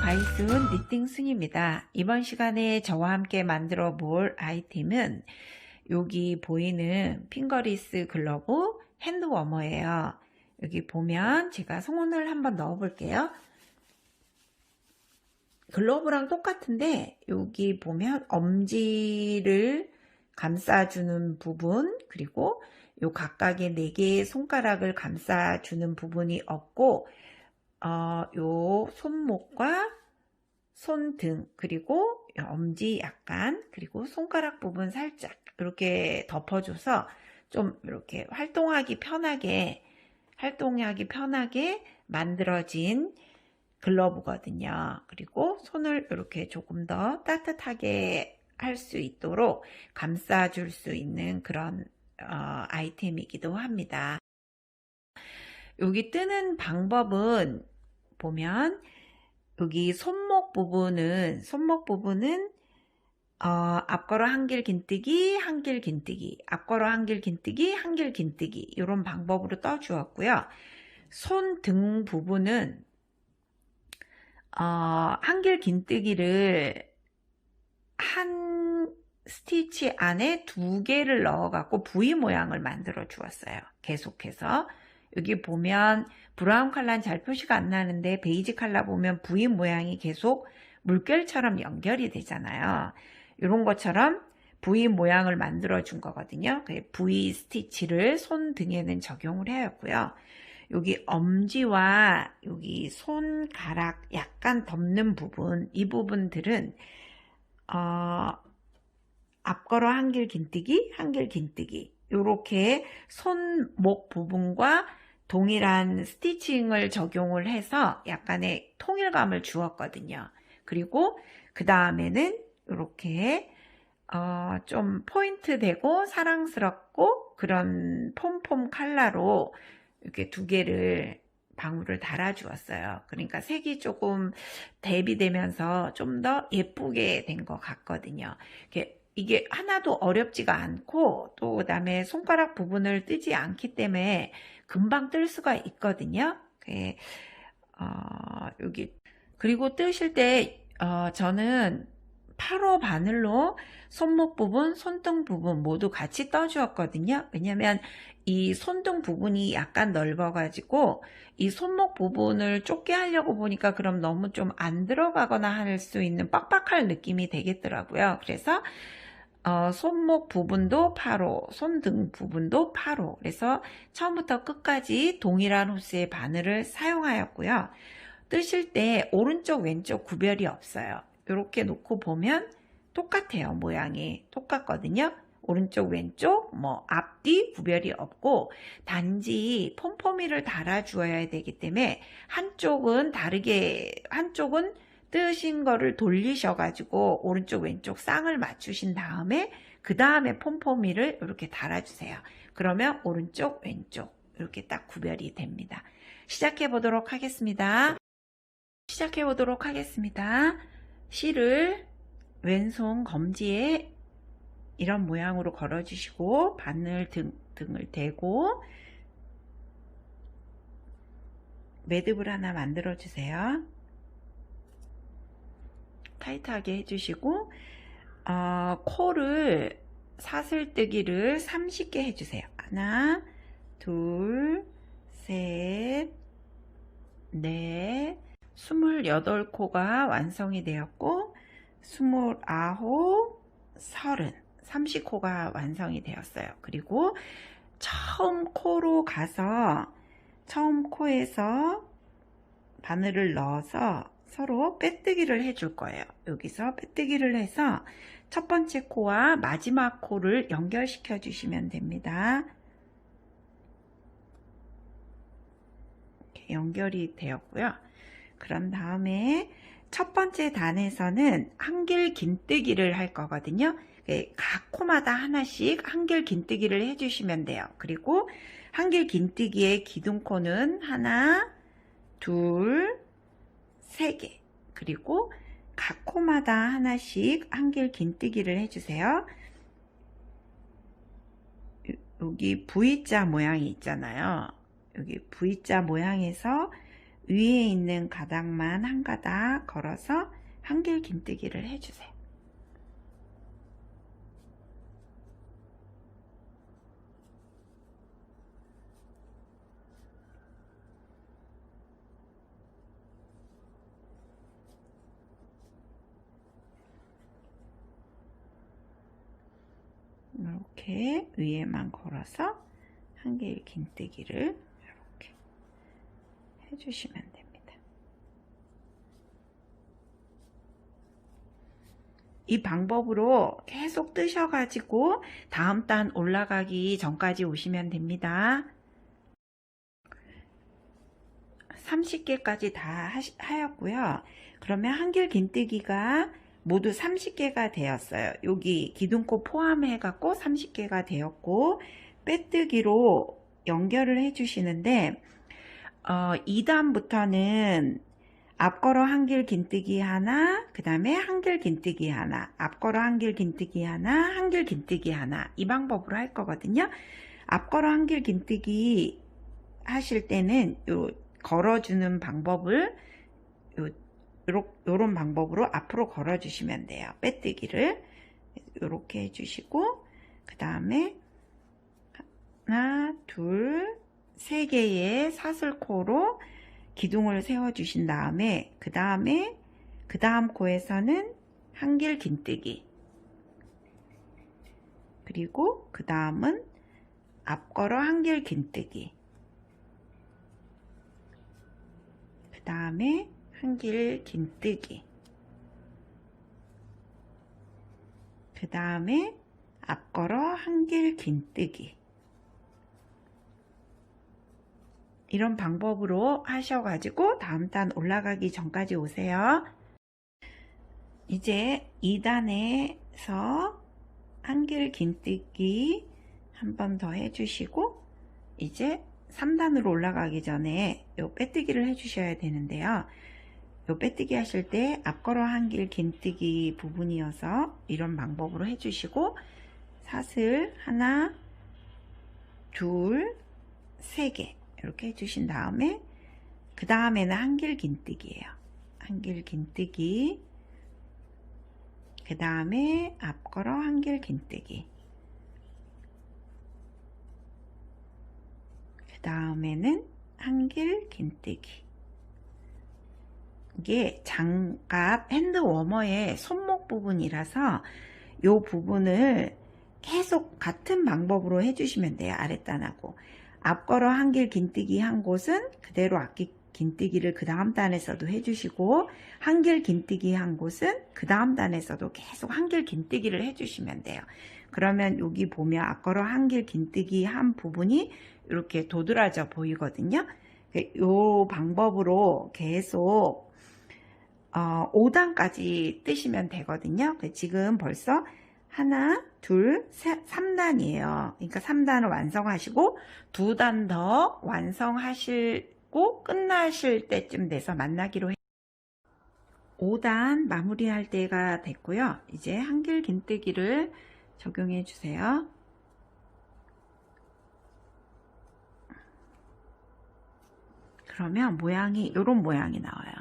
바이순 니팅순입니다. 이번 시간에 저와 함께 만들어 볼 아이템은 여기 보이는 핑거리스 글러브 핸드워머예요. 여기 보면 제가 손을 한번 넣어 볼게요. 글러브랑 똑같은데 여기 보면 엄지를 감싸주는 부분, 그리고 요 각각의 4개의 손가락을 감싸주는 부분이 없고 요 손목과 손등, 그리고 엄지 약간, 그리고 손가락 부분 살짝 이렇게 덮어줘서 좀 이렇게 활동하기 편하게 만들어진 글러브거든요. 그리고 손을 이렇게 조금 더 따뜻하게 할 수 있도록 감싸줄 수 있는 그런 아이템이기도 합니다. 여기 뜨는 방법은 보면 여기 손목 부분은 앞걸어 한길 긴뜨기, 한길 긴뜨기, 앞걸어 한길 긴뜨기, 한길 긴뜨기 이런 방법으로 떠 주었고요. 손등 부분은 한길 긴뜨기를 한 스티치 안에 2개를 넣어 갖고 V 모양을 만들어 주었어요. 계속해서 여기 보면 브라운 컬러는 잘 표시가 안 나는데 베이지 컬러 보면 V 모양이 계속 물결처럼 연결이 되잖아요. 이런 것처럼 V 모양을 만들어 준 거거든요. V 스티치를 손등에는 적용을 하였고요. 여기 엄지와 여기 손가락 약간 덮는 부분, 이 부분들은 앞걸어 한길 긴뜨기, 한길 긴뜨기 이렇게 손목 부분과 동일한 스티칭을 적용을 해서 약간의 통일감을 주었거든요. 그리고 그 다음에는 이렇게 좀 포인트 되고 사랑스럽고 그런 폼폼 컬러로 이렇게 2개를 방울을 달아 주었어요. 그러니까 색이 조금 대비되면서 좀 더 예쁘게 된 것 같거든요. 이게 하나도 어렵지가 않고 또 그다음에 손가락 부분을 뜨지 않기 때문에 금방 뜰 수가 있거든요. 여기 그리고 뜨실 때 저는 8호 바늘로 손목 부분, 손등 부분 모두 같이 떠 주었거든요. 왜냐면 이 손등 부분이 약간 넓어 가지고 이 손목 부분을 좁게 하려고 보니까 그럼 너무 좀 안 들어가거나 할 수 있는 빡빡할 느낌이 되겠더라고요. 그래서 손목 부분도 8호, 손등 부분도 8호. 그래서 처음부터 끝까지 동일한 호스의 바늘을 사용하였고요. 뜨실 때 오른쪽 왼쪽 구별이 없어요. 이렇게 놓고 보면 똑같아요. 모양이 똑같거든요. 오른쪽 왼쪽 앞뒤 구별이 없고 단지 폼포미를 달아 주어야 되기 때문에 한쪽은 뜨신 거를 돌리셔 가지고 오른쪽 왼쪽 쌍을 맞추신 다음에 그 다음에 폼포미를 이렇게 달아 주세요. 그러면 오른쪽 왼쪽 이렇게 딱 구별이 됩니다. 시작해 보도록 하겠습니다. 실을 왼손 검지에 이런 모양으로 걸어 주시고 바늘 등을 대고 매듭을 하나 만들어 주세요. 타이트하게 해주시고 코를 사슬뜨기를 30개 해주세요. 하나, 둘, 셋, 넷, 28코가 완성이 되었고 29, 30, 30코가 완성이 되었어요. 그리고 처음 코에서 바늘을 넣어서 서로 빼뜨기를 해줄 거예요. 여기서 빼뜨기를 해서 첫 번째 코와 마지막 코를 연결시켜 주시면 됩니다. 이렇게 연결이 되었고요. 그런 다음에 첫 번째 단에서는 한길 긴뜨기를 할 거거든요. 각 코마다 하나씩 한길 긴뜨기를 해주시면 돼요. 그리고 한길 긴뜨기의 기둥코는 하나, 둘, 3개, 그리고 각 코마다 하나씩 한길 긴뜨기를 해주세요. 여기 V자 모양이 있잖아요. 여기 V자 모양에서 위에 있는 가닥만 한 가닥 걸어서 한길 긴뜨기를 해주세요. 이렇게 위에만 걸어서 한길 긴뜨기를 이렇게 해주시면 됩니다. 이 방법으로 계속 뜨셔가지고 다음 단 올라가기 전까지 오시면 됩니다. 30개까지 다 하였고요. 그러면 한길 긴뜨기가 모두 30개가 되었어요. 여기 기둥코 포함해 갖고 30개가 되었고, 빼뜨기로 연결을 해 주시는데 2단부터는 앞걸어 한길 긴뜨기 하나, 그 다음에 한길 긴뜨기 하나, 앞걸어 한길 긴뜨기 하나, 한길 긴뜨기 하나, 이 방법으로 할 거거든요. 앞걸어 한길 긴뜨기 하실 때는 요 걸어주는 방법을 요런 방법으로 앞으로 걸어 주시면 돼요. 빼뜨기를 요렇게 해주시고, 그 다음에 하나, 둘, 세 개의 사슬코로 기둥을 세워 주신 다음에 그 다음 코에서는 한길 긴뜨기, 그리고 그 다음은 앞걸어 한길 긴뜨기, 그 다음에 한길 긴뜨기, 그 다음에 앞걸어 한길 긴뜨기, 이런 방법으로 하셔가지고 다음 단 올라가기 전까지 오세요. 이제 2단에서 한길 긴뜨기 한 번 더 해주시고, 이제 3단으로 올라가기 전에 요 빼뜨기를 해주셔야 되는데요. 요 빼뜨기 하실 때 앞걸어 한길 긴뜨기 부분이어서 이런 방법으로 해주시고, 사슬 하나, 둘, 세 개 이렇게 해주신 다음에 그 다음에는 한길 긴뜨기예요. 한길 긴뜨기, 그 다음에 앞걸어 한길 긴뜨기, 그 다음에는 한길 긴뜨기. 이게 장갑 핸드 워머의 손목 부분이라서 이 부분을 계속 같은 방법으로 해주시면 돼요. 아랫단하고 앞걸어 한길 긴뜨기 한 곳은 그대로 앞길 긴뜨기를 그 다음 단에서도 해주시고, 한길 긴뜨기 한 곳은 그 다음 단에서도 계속 한길 긴뜨기를 해주시면 돼요. 그러면 여기 보면 앞걸어 한길 긴뜨기 한 부분이 이렇게 도드라져 보이거든요. 이 방법으로 계속 5단까지 뜨시면 되거든요. 지금 벌써 하나, 둘, 셋, 3단이에요. 그러니까 3단을 완성하시고 2단 더 완성하시고 끝나실 때쯤 돼서 만나기로 해요. 5단 마무리할 때가 됐고요. 이제 한길 긴뜨기를 적용해 주세요. 그러면 모양이 이런 모양이 나와요.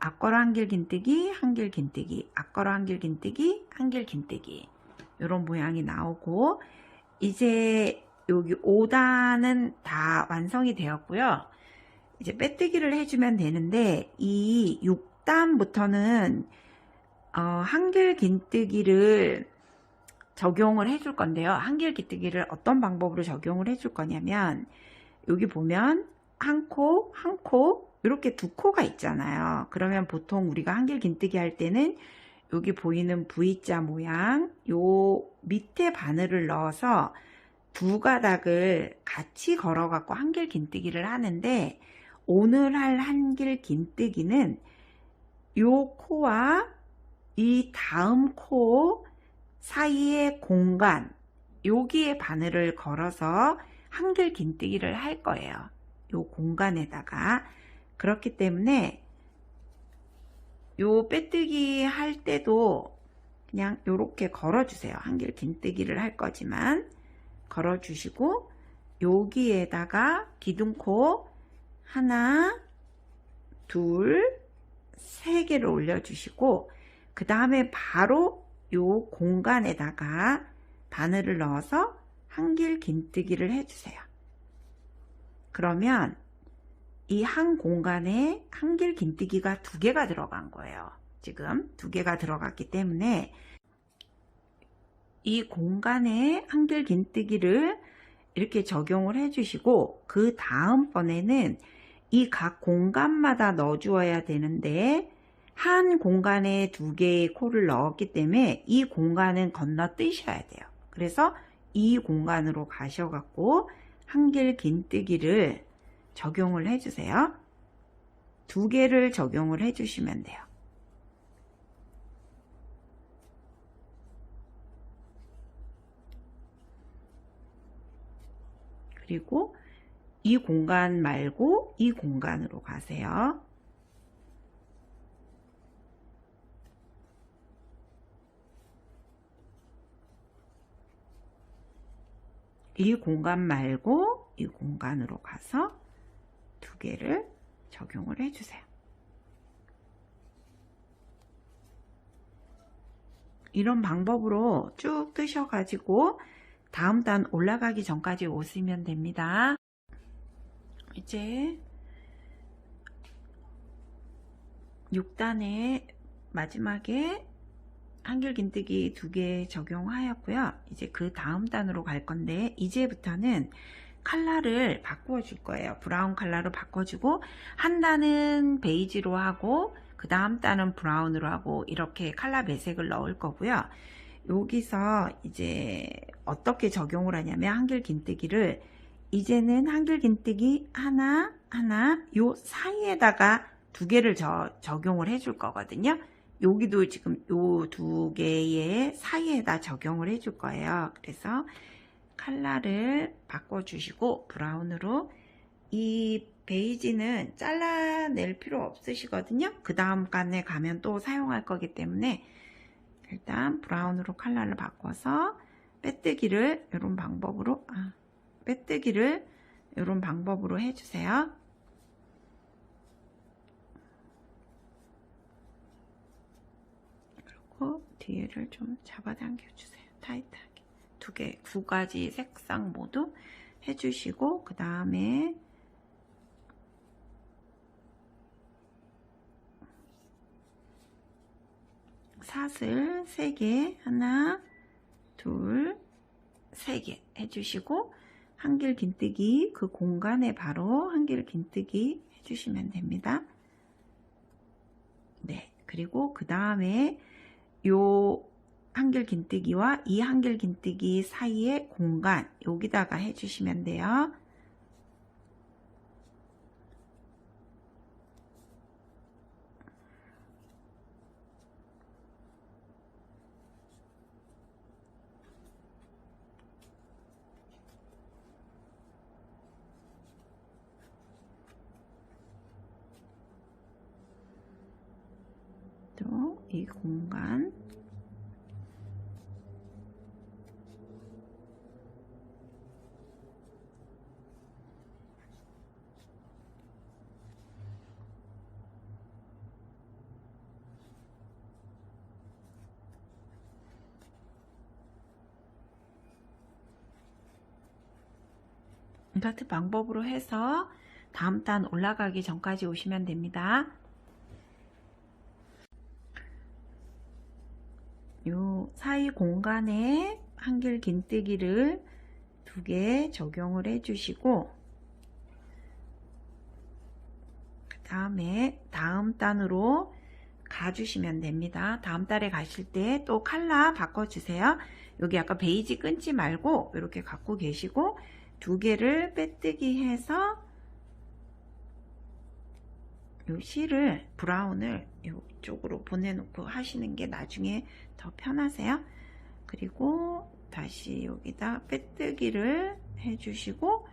앞걸어 한길 긴뜨기, 한길 긴뜨기, 앞걸어 한길 긴뜨기, 한길 긴뜨기, 이런 모양이 나오고, 이제 여기 5단은 다 완성이 되었고요. 이제 빼뜨기를 해주면 되는데, 이 6단부터는 한길 긴뜨기를 적용을 해줄 건데요. 한길 긴뜨기를 어떤 방법으로 적용을 해줄 거냐면, 여기 보면 한 코, 한 코, 이렇게 두 코가 있잖아요. 그러면 보통 우리가 한길 긴뜨기 할 때는 여기 보이는 V자 모양, 요 밑에 바늘을 넣어서 두 가닥을 같이 걸어 갖고 한길 긴뜨기를 하는데, 오늘 할 한길 긴뜨기는 요 코와 이 다음 코 사이의 공간, 여기에 바늘을 걸어서 한길 긴뜨기를 할 거예요. 요 공간에다가. 그렇기 때문에 요 빼뜨기 할 때도 그냥 요렇게 걸어 주세요. 한길 긴뜨기를 할 거지만 걸어 주시고, 여기에다가 기둥코 하나, 둘, 세 개를 올려주시고 그 다음에 바로 요 공간에다가 바늘을 넣어서 한길 긴뜨기를 해주세요. 그러면 이 한 공간에 한길 긴뜨기가 2개가 들어간 거예요. 지금 2개가 들어갔기 때문에 이 공간에 한길 긴뜨기를 이렇게 적용을 해주시고 그 다음번에는 이 각 공간마다 넣어 주어야 되는데 한 공간에 2개의 코를 넣었기 때문에 이 공간은 건너뛰셔야 돼요. 그래서 이 공간으로 가셔갖고 한길 긴뜨기를 적용을 해주세요. 2개를 적용을 해주시면 돼요. 그리고 이 공간 말고 이 공간으로 가세요. 이 공간 말고 이 공간으로 가서 2개를 적용을 해주세요. 이런 방법으로 쭉 뜨셔가지고 다음 단 올라가기 전까지 오시면 됩니다. 이제 6단의 마지막에 한길 긴뜨기 2개 적용하였고요. 이제 그 다음 단으로 갈 건데 이제부터는 컬러를 바꾸어 줄 거예요. 브라운 컬러로 바꿔주고 한 단은 베이지로 하고 그 다음 단은 브라운으로 하고 이렇게 컬러 매색을 넣을 거고요. 여기서 이제 어떻게 적용을 하냐면 한길 긴뜨기를 이제는 한길 긴뜨기 하나 요 사이에다가 2개를 적용을 해줄 거거든요. 여기도 지금 요 2개의 사이에다 적용을 해줄 거예요. 그래서 컬러를 바꿔주시고 브라운으로 이 베이지는 잘라낼 필요 없으시거든요. 그 다음 간에 가면 또 사용할 거기 때문에 일단 브라운으로 컬러를 바꿔서 빼뜨기를 이런 방법으로 해주세요. 그리고 뒤를 좀 잡아당겨 주세요. 타이트하게 2개, 2가지 색상 모두 해주시고 그 다음에 사슬 3개, 하나, 둘, 3개 해주시고 한길 긴뜨기 그 공간에 바로 한길 긴뜨기 해주시면 됩니다. 네, 그리고 그 다음에 요 한길 긴뜨기와 이 한길 긴뜨기 사이의 공간 여기다가 해주시면 돼요. 또 이 공간 같은 방법으로 해서 다음 단 올라가기 전까지 오시면 됩니다. 요 사이 공간에 한길 긴뜨기를 2개 적용을 해주시고 그 다음에 다음 단으로 가주시면 됩니다. 다음 달에 가실 때 또 컬러 바꿔주세요. 여기 아까 베이지 끊지 말고 이렇게 갖고 계시고 2개를 빼뜨기 해서 요 실을 브라운을 이쪽으로 보내놓고 하시는 게 나중에 더 편하세요. 그리고 다시 여기다 빼뜨기를 해주시고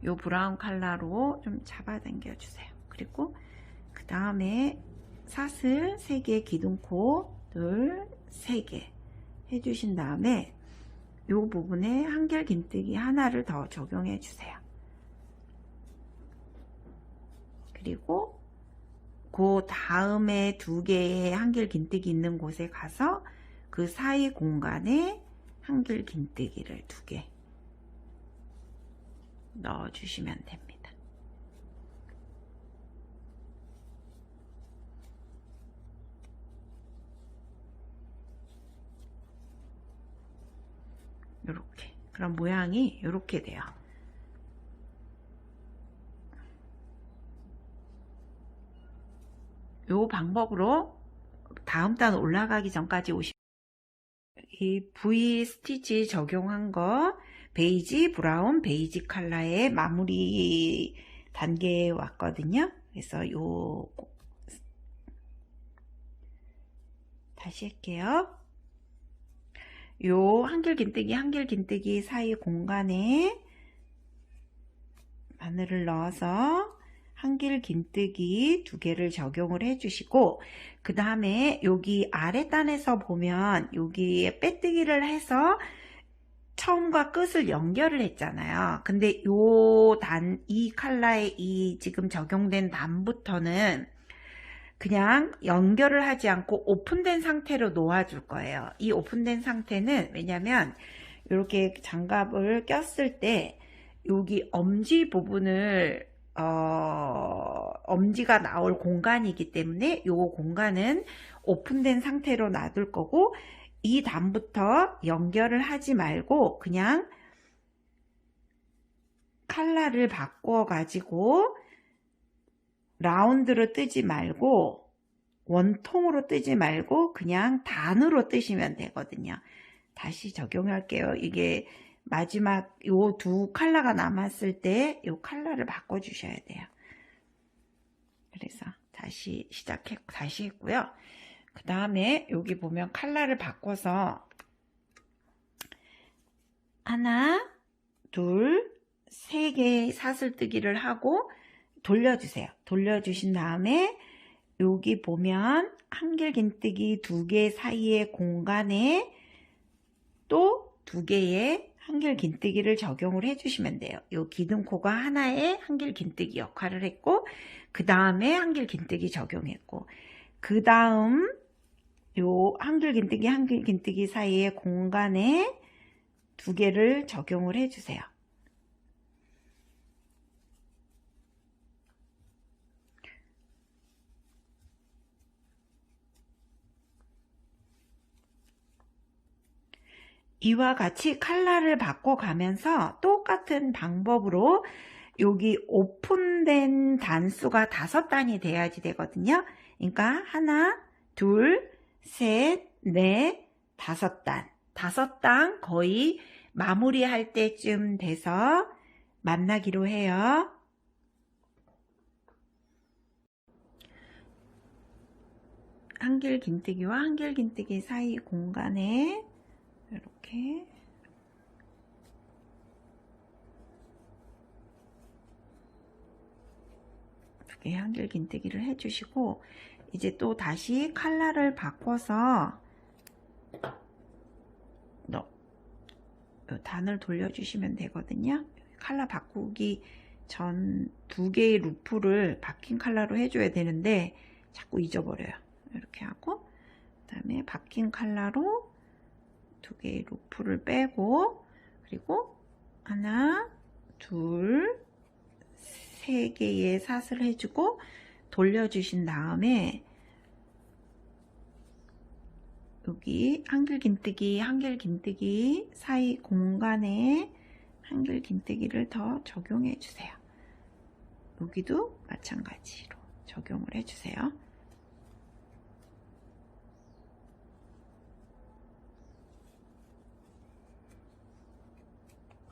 요 브라운 컬러로 좀 잡아당겨 주세요. 그리고 그 다음에 사슬 3개, 기둥코 2, 3개 해주신 다음에 요 부분에 한길 긴뜨기 하나를 더 적용해 주세요. 그리고 그 다음에 두 개의 한길 긴뜨기 있는 곳에 가서 그 사이 공간에 한길 긴뜨기를 두 개 넣어주시면 됩니다. 요렇게. 그럼 모양이 요렇게 돼요. 요 방법으로 다음 단 올라가기 전까지 오시면 이 V 스티치 적용한 거 베이지, 브라운, 베이지 컬러의 마무리 단계에 왔거든요. 그래서 요 다시 할게요. 요 한길 긴뜨기 사이 공간에 바늘을 넣어서 한길 긴뜨기 두 개를 적용을 해주시고, 그 다음에 여기 아랫단에서 보면 여기에 빼뜨기를 해서 처음과 끝을 연결을 했잖아요. 근데 이 컬러의 이 지금 적용된 단부터는 그냥 연결을 하지 않고 오픈된 상태로 놓아줄 거예요. 이 오픈된 상태는 왜냐면 이렇게 장갑을 꼈을 때 여기 엄지 부분을 엄지가 나올 공간이기 때문에 이 공간은 오픈된 상태로 놔둘 거고, 이 단부터 연결을 하지 말고 그냥 컬러를 바꿔 가지고 라운드로 뜨지 말고 원통으로 뜨지 말고 그냥 단으로 뜨시면 되거든요. 다시 적용할게요. 이게 마지막 요 두 컬러가 남았을 때 요 컬러를 바꿔 주셔야 돼요. 그래서 다시 다시 했고요. 그 다음에 여기 보면 컬러를 바꿔서 하나, 둘, 세 개의 사슬뜨기를 하고 돌려주세요. 돌려주신 다음에 여기 보면 한길 긴뜨기 두 개 사이의 공간에 또 두 개의 한길 긴뜨기를 적용을 해주시면 돼요. 요 기둥코가 하나의 한길 긴뜨기 역할을 했고, 그 다음에 한길 긴뜨기 적용했고, 그 다음 요 한길 긴뜨기 사이의 공간에 두 개를 적용을 해주세요. 이와 같이 컬러를 바꿔가면서 똑같은 방법으로 여기 오픈된 단수가 5단이 돼야지 되거든요. 그러니까 하나, 둘, 셋, 넷, 5단. 5단 거의 마무리할 때쯤 돼서 만나기로 해요. 한길 긴뜨기와 한길 긴뜨기 사이 공간에 이렇게 두 개의 한길 긴뜨기를 해주시고, 이제 또 다시 컬러를 바꿔서 단을 돌려주시면 되거든요. 컬러 바꾸기 전 두 개의 루프를 바뀐 컬러로 해줘야 되는데 자꾸 잊어버려요. 이렇게 하고, 그 다음에 바뀐 컬러로 두 개의 루프를 빼고, 그리고 하나, 둘, 세 개의 사슬 해주고 돌려주신 다음에 여기 한길 긴뜨기 사이 공간에 한길 긴뜨기를 더 적용해 주세요. 여기도 마찬가지로 적용을 해주세요.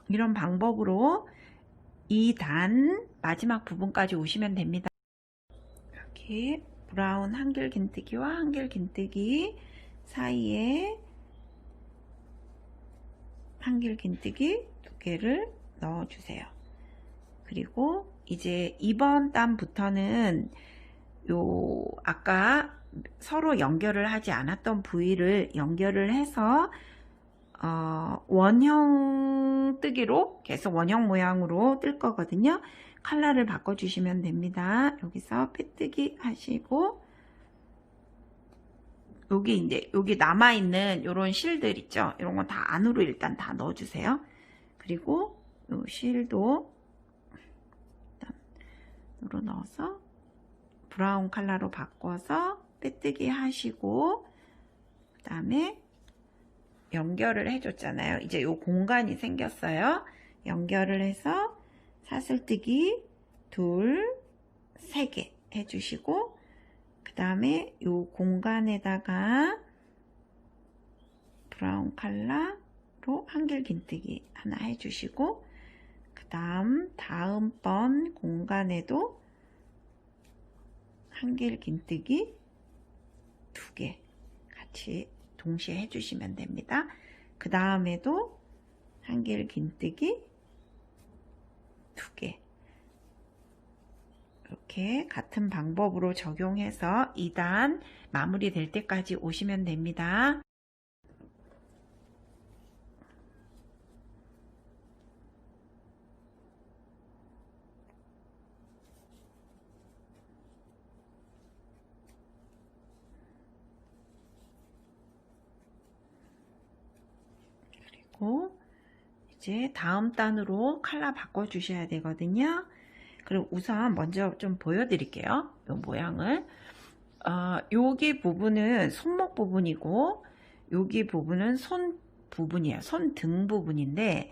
이런 방법으로 이 단 마지막 부분까지 오시면 됩니다. 이렇게 브라운 한길 긴뜨기와 한길 긴뜨기 사이에 한길 긴뜨기 두 개를 넣어주세요. 그리고 이제 이번 단부터는 요 아까 서로 연결을 하지 않았던 부위를 연결을 해서 원형 뚱뜨기로 계속 원형 모양으로 뜰 거거든요. 컬러를 바꿔주시면 됩니다. 여기서 빼뜨기 하시고, 여기 이제 여기 남아있는 요런 실들 있죠. 이런 건 다 안으로 일단 다 넣어주세요. 그리고 요 실도 일단 으로 넣어서 브라운 컬러로 바꿔서 빼뜨기 하시고, 그 다음에 연결을 해줬잖아요. 이제 요 공간이 생겼어요. 연결을 해서 사슬뜨기 둘, 세 개 해주시고, 그 다음에 요 공간에다가 브라운 컬러로 한길 긴뜨기 하나 해주시고, 그 다음번 공간에도 한길 긴뜨기 두 개 같이 동시에 해주시면 됩니다. 그 다음에도 한길 긴뜨기 두 개, 이렇게 같은 방법으로 적용해서 2단 마무리될 때까지 오시면 됩니다. 그리고 이제 다음 단으로 컬러 바꿔 주셔야 되거든요. 그리고 우선 먼저 좀 보여드릴게요. 이 모양을. 여기 부분은 손목 부분이고, 여기 부분은 손 부분이에요. 손 등 부분인데,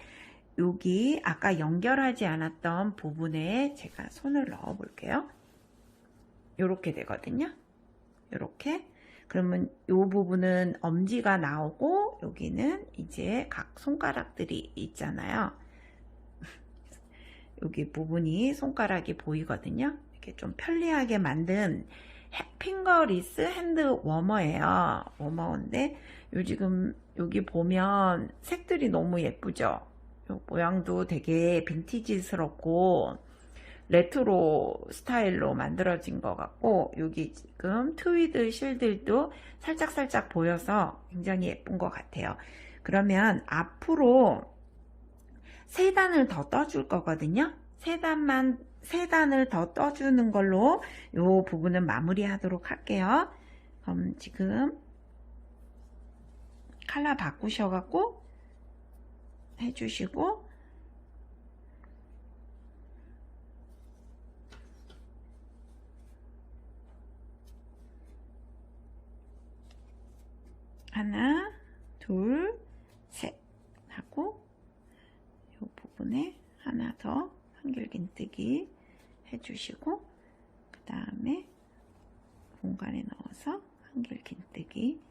여기 아까 연결하지 않았던 부분에 제가 손을 넣어 볼게요. 이렇게 되거든요. 이렇게. 그러면 이 부분은 엄지가 나오고, 여기는 이제 각 손가락들이 있잖아요. 여기 부분이 손가락이 보이거든요. 이렇게 좀 편리하게 만든 핑거리스 핸드 워머예요. 워머인데 지금 여기 보면 색들이 너무 예쁘죠. 요 모양도 되게 빈티지스럽고 레트로 스타일로 만들어진 것 같고, 여기 지금 트위드 실들도 살짝살짝 보여서 굉장히 예쁜 것 같아요. 그러면 앞으로 3단을 더 떠줄 거거든요. 3단을 더 떠주는 걸로 이 부분은 마무리 하도록 할게요. 그럼 지금 컬러 바꾸셔갖고 해주시고, 하나, 둘, 셋 하고, 이 부분에 하나 더 한길 긴뜨기 해주시고, 그 다음에 공간에 넣어서 한길 긴뜨기.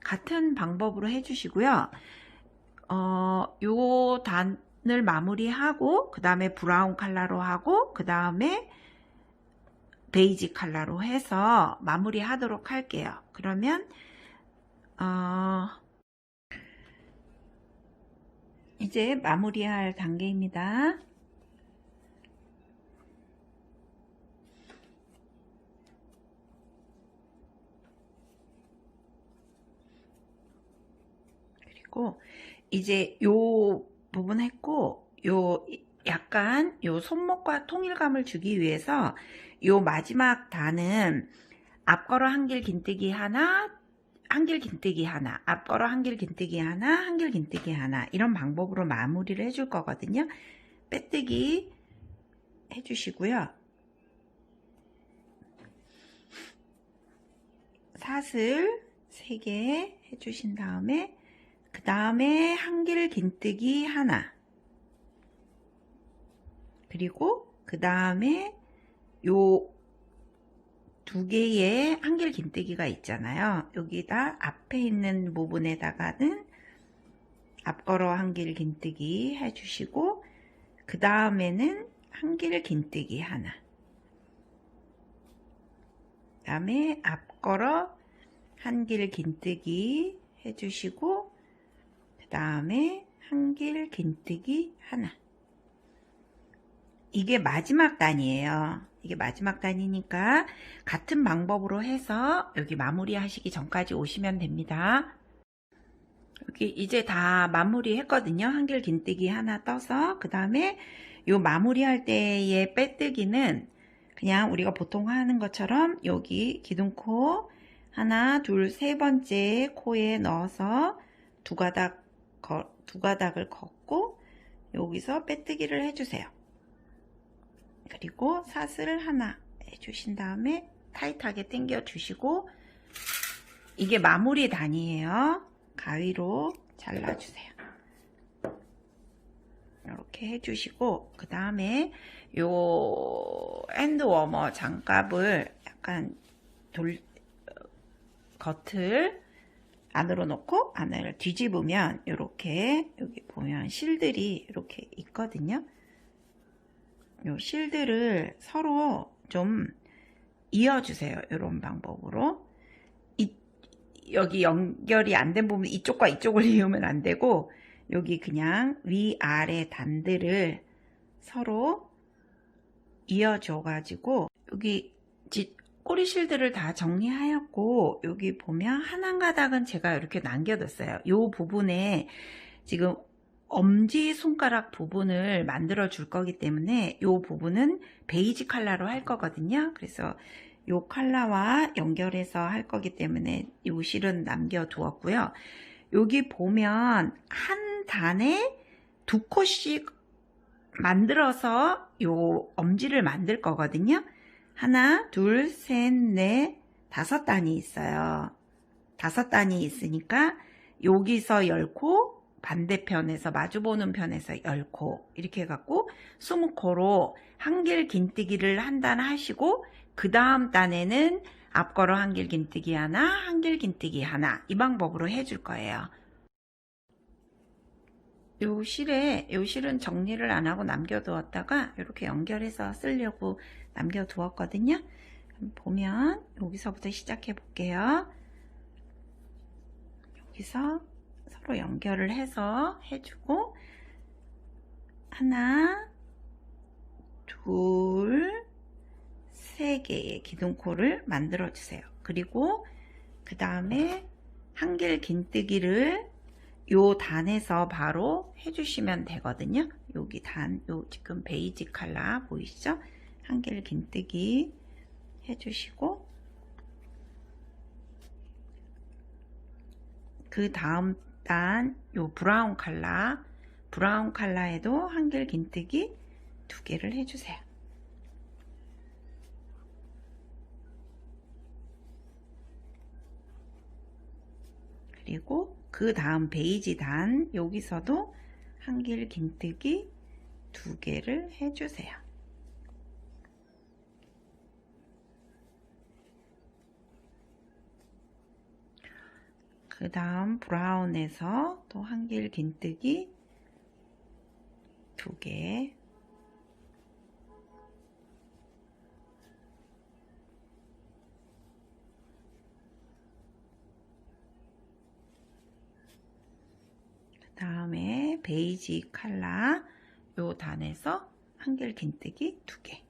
같은 방법으로 해주시고요. 요 단을 마무리하고, 그 다음에 브라운 컬러로 하고, 그 다음에 베이지 컬러로 해서 마무리 하도록 할게요. 그러면 이제 마무리할 단계입니다. 그리고 이제 요 부분 했고, 요 약간 요 손목과 통일감을 주기 위해서 요 마지막 단은 앞걸어 한길 긴뜨기 하나, 한길 긴뜨기 하나, 앞걸어 한길 긴뜨기 하나, 한길 긴뜨기 하나, 이런 방법으로 마무리를 해줄 거거든요. 빼뜨기 해주시고요. 사슬 3개 해주신 다음에, 그 다음에 한길 긴뜨기 하나, 그리고 그 다음에 요 2개의 한길 긴뜨기가 있잖아요. 여기다 앞에 있는 부분에다가는 앞걸어 한길 긴뜨기 해주시고, 그 다음에는 한길 긴뜨기 하나, 그 다음에 앞걸어 한길 긴뜨기 해주시고, 그 다음에 한길 긴뜨기 하나. 이게 마지막 단이에요. 이게 마지막 단이니까 같은 방법으로 해서 여기 마무리 하시기 전까지 오시면 됩니다. 여기 이제 다 마무리 했거든요. 한길 긴뜨기 하나 떠서, 그 다음에 요 마무리 할 때의 빼뜨기는 그냥 우리가 보통 하는 것처럼 여기 기둥코 하나, 둘, 세 번째 코에 넣어서 두 가닥을 걷고 여기서 빼뜨기를 해주세요. 그리고 사슬 하나 해주신 다음에 타이트하게 당겨 주시고, 이게 마무리 단이에요. 가위로 잘라주세요. 이렇게 해주시고, 그 다음에 요 핸드워머 장갑을 약간 겉을 안으로 놓고 안을 뒤집으면 이렇게 여기 보면 실들이 이렇게 있거든요. 요 실들을 서로 좀 이어주세요. 이런 방법으로. 여기 연결이 안 된 부분 이쪽과 이쪽을 이으면 안 되고, 여기 그냥 위아래 단들을 서로 이어줘 가지고, 여기 꼬리 실들을 다 정리하였고, 여기 보면 한 가닥은 제가 이렇게 남겨뒀어요. 이 부분에 지금 엄지 손가락 부분을 만들어 줄 거기 때문에 이 부분은 베이지 컬러로 할 거거든요. 그래서 이 컬러와 연결해서 할 거기 때문에 이 실은 남겨 두었고요. 여기 보면 한 단에 2코씩 만들어서 이 엄지를 만들 거거든요. 하나, 둘, 셋, 넷, 5단이 있어요. 5단이 있으니까 여기서 10코, 반대편에서 마주보는 편에서 10코, 이렇게 해갖고 20코로 한길 긴뜨기를 한 단 하시고, 그 다음 단에는 앞걸어 한길 긴뜨기 하나, 한길 긴뜨기 하나, 이 방법으로 해줄 거예요. 요 실은 정리를 안 하고 남겨두었다가 이렇게 연결해서 쓰려고 남겨두었거든요. 보면 여기서부터 시작해 볼게요. 여기서 서로 연결을 해서 해주고, 하나, 둘, 3개의 기둥코를 만들어 주세요. 그리고 그 다음에 한길 긴뜨기를 요 단에서 바로 해주시면 되거든요. 여기 요 지금 베이지 컬러 보이시죠? 한길 긴뜨기 해주시고, 그 다음 단 요 브라운 컬러에도 한길 긴뜨기 2개를 해주세요. 그리고 그 다음 베이지 단 여기서도 한길 긴뜨기 2개를 해주세요. 그 다음 브라운에서 또 한길 긴뜨기 2개, 그 다음에 베이지 컬러 요 단에서 한길 긴뜨기 2개,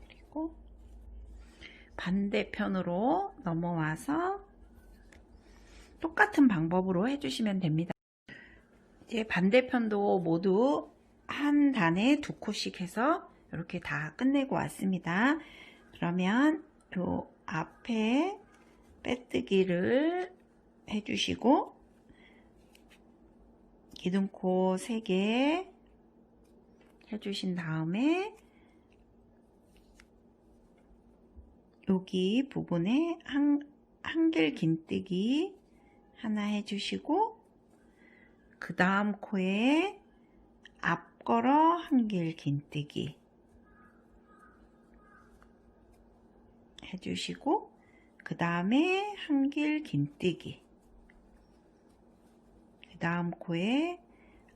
그리고 반대편으로 넘어와서 똑같은 방법으로 해주시면 됩니다. 이제 반대편도 모두 한 단에 2코씩 해서 이렇게 다 끝내고 왔습니다. 그러면 요 앞에 빼뜨기를 해주시고, 기둥코 3개 해주신 다음에 여기 부분에 한길 긴뜨기 하나 해주시고, 그 다음 코에 앞걸어 한길 긴뜨기 해주시고, 그 다음에 한길 긴뜨기, 그 다음 코에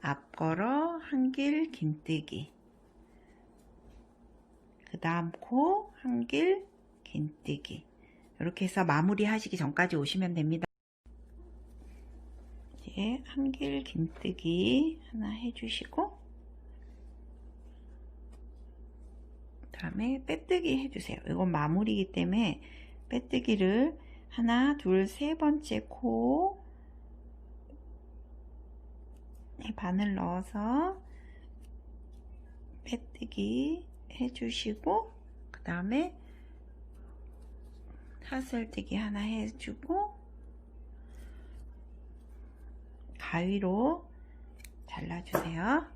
앞걸어 한길 긴뜨기, 그 다음 코 한길 긴뜨기, 이렇게 해서 마무리 하시기 전까지 오시면 됩니다. 이제 한길 긴뜨기 하나 해주시고, 다음에 빼뜨기 해주세요. 이건 마무리이기 때문에 빼뜨기를 하나, 둘, 세 번째 코 바늘 넣어서 빼뜨기 해주시고, 그 다음에 사슬뜨기 하나 해주고, 가위로 잘라주세요.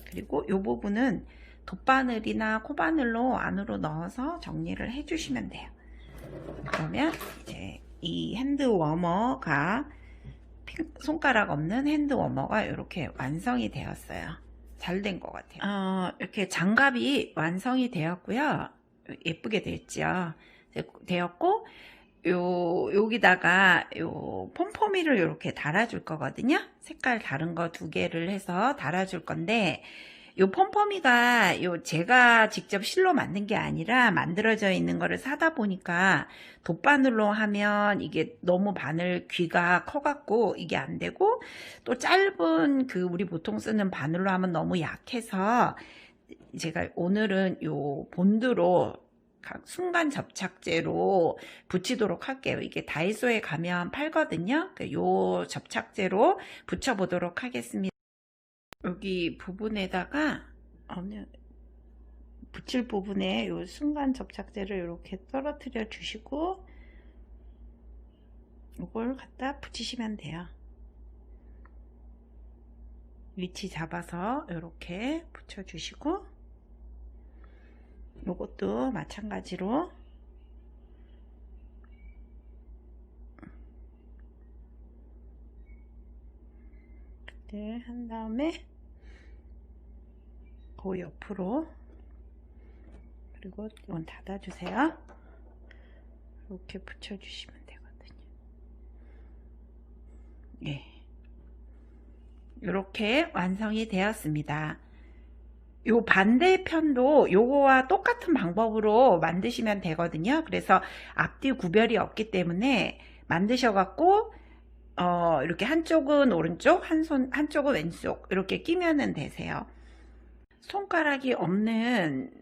그리고 이 부분은 돗바늘이나 코바늘로 안으로 넣어서 정리를 해주시면 돼요. 그러면 이제 이 핸드 워머가, 손가락 없는 핸드 워머가 이렇게 완성이 되었어요. 잘 된 것 같아요. 이렇게 장갑이 완성이 되었고요. 예쁘게 됐죠. 되었고, 여기다가 폼포미를 이렇게 달아줄 거거든요. 색깔 다른 거 2개를 해서 달아줄 건데, 요 폼포미가 제가 직접 실로 만든 게 아니라 만들어져 있는 거를 사다 보니까 돗바늘로 하면 이게 너무 바늘 귀가 커갖고 이게 안 되고, 또 짧은 우리 보통 쓰는 바늘로 하면 너무 약해서 제가 오늘은 요 본드로 순간 접착제로 붙이도록 할게요. 이게 다이소에 가면 팔거든요. 요 접착제로 붙여보도록 하겠습니다. 여기 부분에다가 붙일 부분에 요 순간 접착제를 이렇게 떨어뜨려 주시고, 이걸 갖다 붙이시면 돼요. 위치 잡아서 이렇게 붙여주시고, 요것도 마찬가지로 한 다음에 그 옆으로, 그리고 이건 닫아주세요. 이렇게 붙여주시면 되거든요. 예, 이렇게 완성이 되었습니다. 요 반대편도 요거와 똑같은 방법으로 만드시면 되거든요. 그래서 앞뒤 구별이 없기 때문에 만드셔갖고 이렇게 한쪽은 오른쪽, 한쪽은 왼쪽 이렇게 끼면은 되세요. 손가락이 없는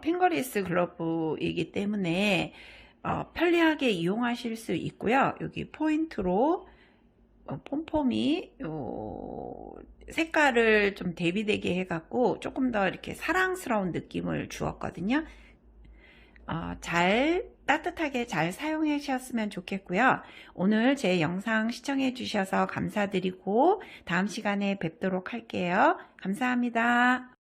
핑거리스 글러브이기 때문에 편리하게 이용하실 수 있고요. 여기 포인트로 폼폼이 색깔을 좀 대비되게 해갖고 조금 더 이렇게 사랑스러운 느낌을 주었거든요. 따뜻하게 잘 사용하셨으면 좋겠고요. 오늘 제 영상 시청해 주셔서 감사드리고 다음 시간에 뵙도록 할게요. 감사합니다.